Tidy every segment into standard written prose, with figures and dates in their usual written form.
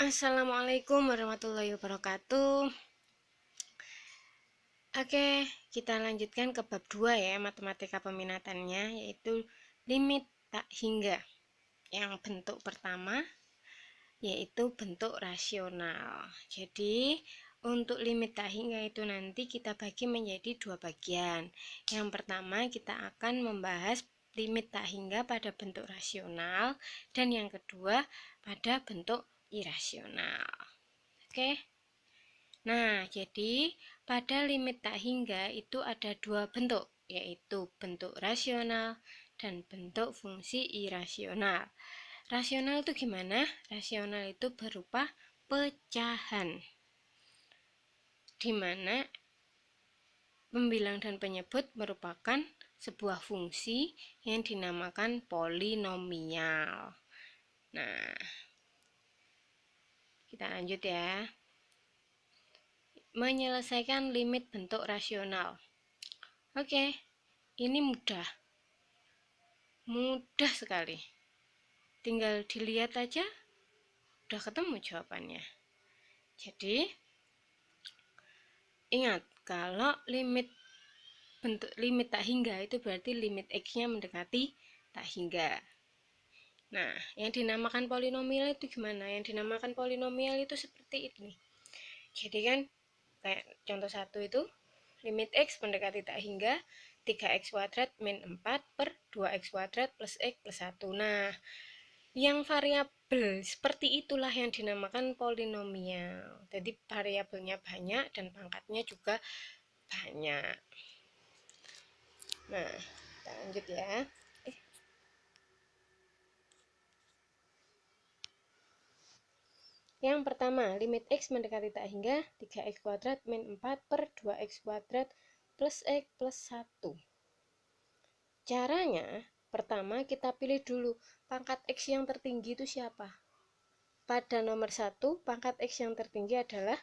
Assalamualaikum warahmatullahi wabarakatuh. Oke, kita lanjutkan ke bab 2 ya, matematika peminatannya, yaitu limit tak hingga. Yang bentuk pertama yaitu bentuk rasional. Jadi, untuk limit tak hingga itu nanti kita bagi menjadi dua bagian. Yang pertama kita akan membahas limit tak hingga pada bentuk rasional, dan yang kedua pada bentuk irasional. Oke. Nah, jadi pada limit tak hingga itu ada dua bentuk, yaitu bentuk rasional dan bentuk fungsi irasional. Rasional itu gimana? Rasional itu berupa pecahan, di mana pembilang dan penyebut merupakan sebuah fungsi yang dinamakan polinomial. Nah, kita lanjut ya. Menyelesaikan limit bentuk rasional. Oke, ini mudah sekali. Tinggal dilihat aja, udah ketemu jawabannya. Jadi, ingat, kalau bentuk limit tak hingga itu berarti limit x-nya mendekati tak hingga. Nah, yang dinamakan polinomial itu gimana? Yang dinamakan polinomial itu seperti ini. Jadi kan, kayak contoh 1 itu, limit x mendekati tak hingga 3x kuadrat min 4 per 2x kuadrat plus x plus 1. Nah, yang variabel seperti itulah yang dinamakan polinomial. Jadi variabelnya banyak dan pangkatnya juga banyak. Nah, kita lanjut ya. Yang pertama, limit x mendekati tak hingga 3x kuadrat min 4 per 2x kuadrat plus x plus 1. Caranya, pertama kita pilih dulu pangkat x yang tertinggi itu siapa. Pada nomor 1, pangkat x yang tertinggi adalah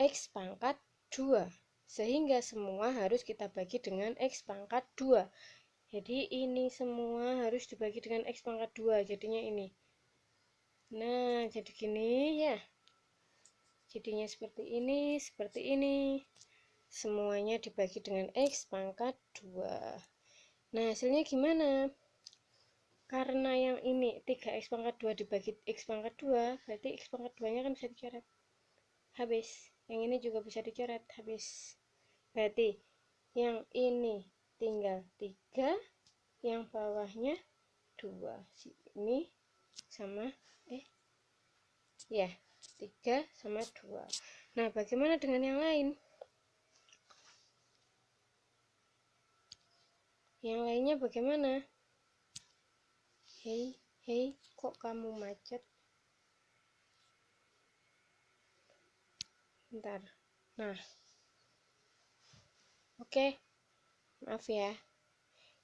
x pangkat 2. Sehingga semua harus kita bagi dengan x pangkat 2. Jadi ini semua harus dibagi dengan x pangkat 2, jadinya ini. Nah, jadi gini ya. Jadinya seperti ini. Semuanya dibagi dengan x pangkat 2. Nah, hasilnya gimana? Karena yang ini 3x pangkat 2 dibagi x pangkat 2, berarti x pangkat 2-nya kan bisa dicoret. Habis. Yang ini juga bisa dicoret. Habis. Berarti yang ini tinggal 3, yang bawahnya 2. Ini sama ya, 3 sama 2. Nah, bagaimana dengan yang lain? Yang lainnya bagaimana? Hei, kok kamu macet? Bentar. Nah, oke. Maaf ya.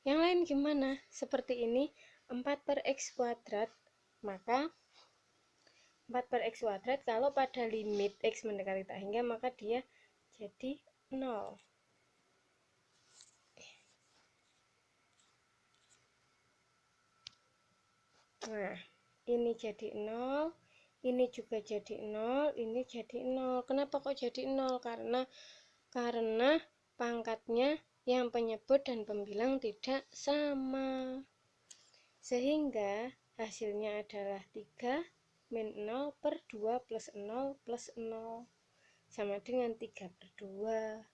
Yang lain gimana? Seperti ini, 4 per x kuadrat, maka 4 per x kuadrat kalau pada limit x mendekati tak hingga, maka dia jadi 0. Nah, ini jadi 0, ini juga jadi 0, ini jadi 0. Kenapa kok jadi 0? Karena pangkatnya yang penyebut dan pembilang tidak sama. Sehingga hasilnya adalah 3 min 0 per 2 plus 0 plus 0 sama dengan 3 per 2.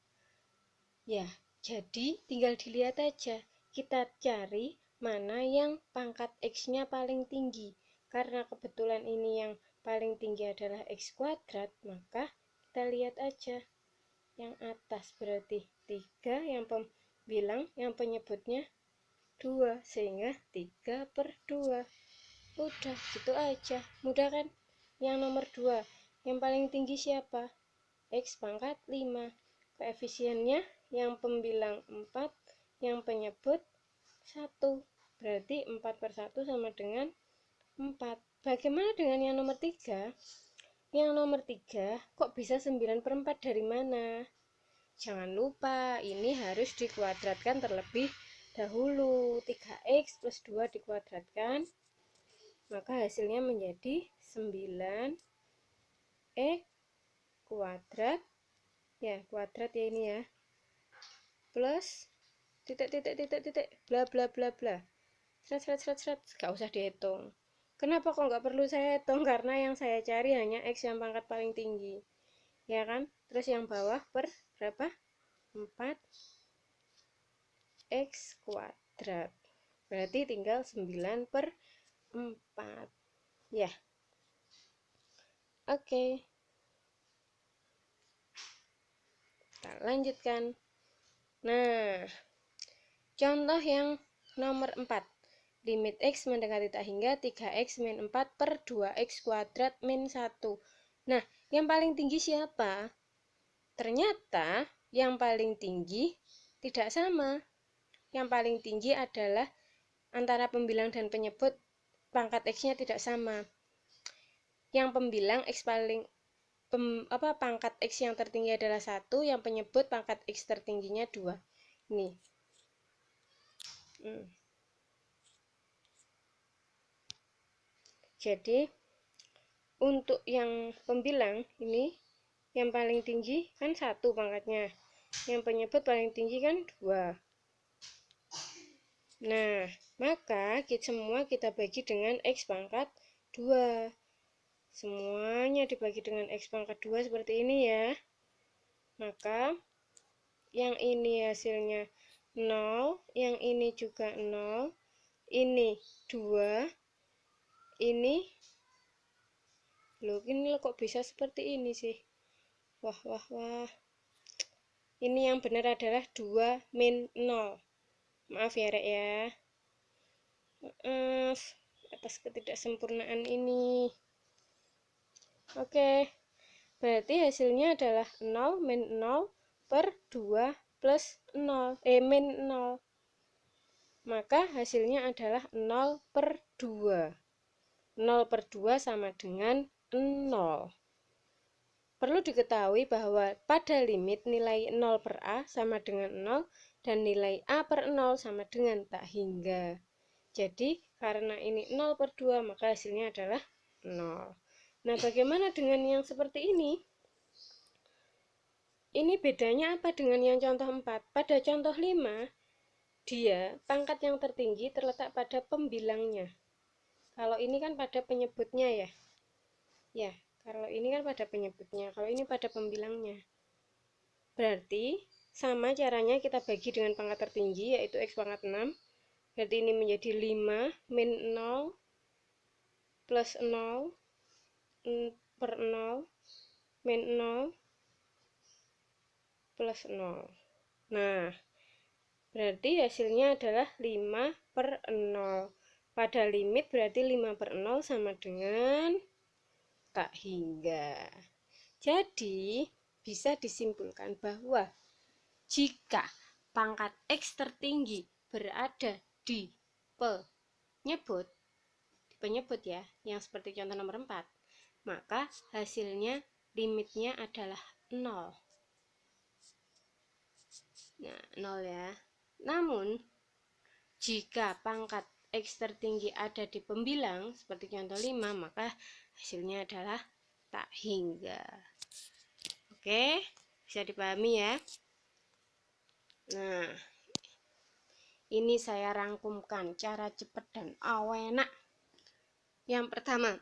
Ya, jadi tinggal dilihat aja. Kita cari mana yang pangkat x-nya paling tinggi. Karena kebetulan ini yang paling tinggi adalah x kuadrat, maka kita lihat aja yang atas, berarti 3, yang pembilang, yang penyebutnya 2, sehingga 3 per 2. Udah, gitu aja. Mudah kan? Yang nomor 2, yang paling tinggi siapa? X pangkat 5. Koefisiennya yang pembilang 4, yang penyebut 1. Berarti 4 per 1 sama dengan 4. Bagaimana dengan yang nomor 3? Yang nomor 3, kok bisa 9 per 4 dari mana? Jangan lupa, ini harus dikuadratkan terlebih dahulu. 3x plus 2 dikuadratkan maka hasilnya menjadi 9 kuadrat, ya kuadrat ya ini ya, plus titik bla bla bla bla, seret, gak usah dihitung. Kenapa kok nggak perlu saya hitung? Karena yang saya cari hanya X yang pangkat paling tinggi, ya kan? Terus yang bawah per berapa? 4x kuadrat, berarti tinggal 9/4 ya. Oke, kita lanjutkan. Nah, contoh yang nomor 4. Limit X mendekati tak hingga 3x min 4 per 2x kuadrat min 1. Nah, yang paling tinggi siapa? Ternyata yang paling tinggi tidak sama. Yang paling tinggi adalah antara pembilang dan penyebut, pangkat X-nya tidak sama. Yang pembilang X paling pangkat X yang tertinggi adalah 1, yang penyebut pangkat X tertingginya 2. Ini. Jadi untuk yang pembilang ini yang paling tinggi kan 1 pangkatnya, yang penyebut paling tinggi kan 2. Nah, maka semua kita bagi dengan X pangkat 2. Semuanya dibagi dengan X pangkat 2 seperti ini ya. Maka yang ini hasilnya 0, yang ini juga 0, ini 2, ini kok bisa seperti ini sih. Wah. Ini yang benar adalah 2 min 0. Maaf ya Rek ya. Maaf atas ketidaksempurnaan ini. Oke. Berarti hasilnya adalah 0 min 0 per 2 plus 0. Min 0. Maka hasilnya adalah 0 per 2. 0 per 2 sama dengan 0. Perlu diketahui bahwa pada limit nilai 0 per A sama dengan 0 dan nilai A per 0 sama dengan tak hingga. Jadi karena ini 0 per 2 maka hasilnya adalah 0. Nah, bagaimana dengan yang seperti ini? Ini bedanya apa dengan yang contoh 4? Pada contoh 5, dia pangkat yang tertinggi terletak pada pembilangnya. Kalau ini kan pada penyebutnya ya. Ya, kalau ini kan pada penyebutnya, kalau ini pada pembilangnya. Berarti sama caranya kita bagi dengan pangkat tertinggi yaitu X pangkat 6. Berarti ini menjadi 5 min 0 plus 0 per 0 min 0 plus 0. Nah, berarti hasilnya adalah 5 per 0. Pada limit berarti 5 per 0 sama dengan tak hingga. Jadi, bisa disimpulkan bahwa jika pangkat X tertinggi berada di penyebut ya, yang seperti contoh nomor 4, maka hasilnya limitnya adalah 0. Nah, 0 ya. Namun, jika pangkat X tertinggi ada di pembilang, seperti contoh 5, maka hasilnya adalah tak hingga. Oke, bisa dipahami ya. Nah, ini saya rangkumkan cara cepat dan enak. Yang pertama,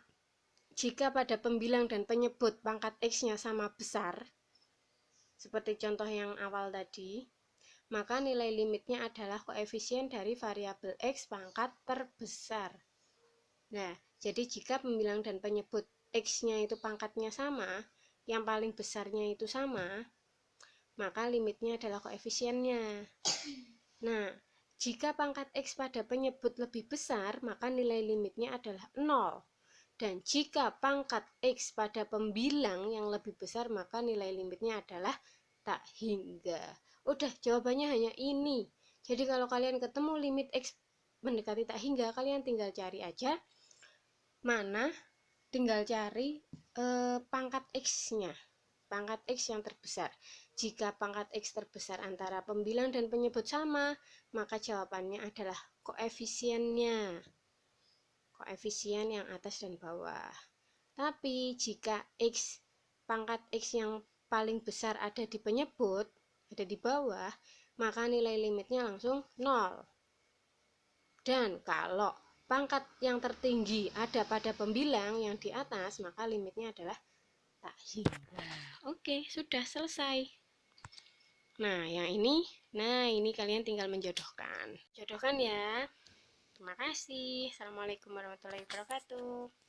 jika pada pembilang dan penyebut pangkat X-nya sama besar, seperti contoh yang awal tadi, maka nilai limitnya adalah koefisien dari variabel X pangkat terbesar. Nah, jadi jika pembilang dan penyebut X-nya itu pangkatnya sama, yang paling besarnya itu sama, maka limitnya adalah koefisiennya. Nah, jika pangkat X pada penyebut lebih besar, maka nilai limitnya adalah 0. Dan jika pangkat X pada pembilang yang lebih besar, maka nilai limitnya adalah tak hingga. Udah, jawabannya hanya ini. Jadi kalau kalian ketemu limit X mendekati tak hingga, kalian tinggal cari aja mana, tinggal cari pangkat X-nya. Pangkat X yang terbesar. Jika pangkat X terbesar antara pembilang dan penyebut sama, maka jawabannya adalah koefisiennya. koefisien yang atas dan bawah. Tapi jika pangkat X yang paling besar ada di penyebut, ada di bawah, maka nilai limitnya langsung 0. Dan kalau pangkat yang tertinggi ada pada pembilang yang di atas, maka limitnya adalah tak hingga. Oke, sudah selesai. Nah, ini kalian tinggal menjodohkan. Jodohkan ya. Terima kasih. Assalamualaikum warahmatullahi wabarakatuh.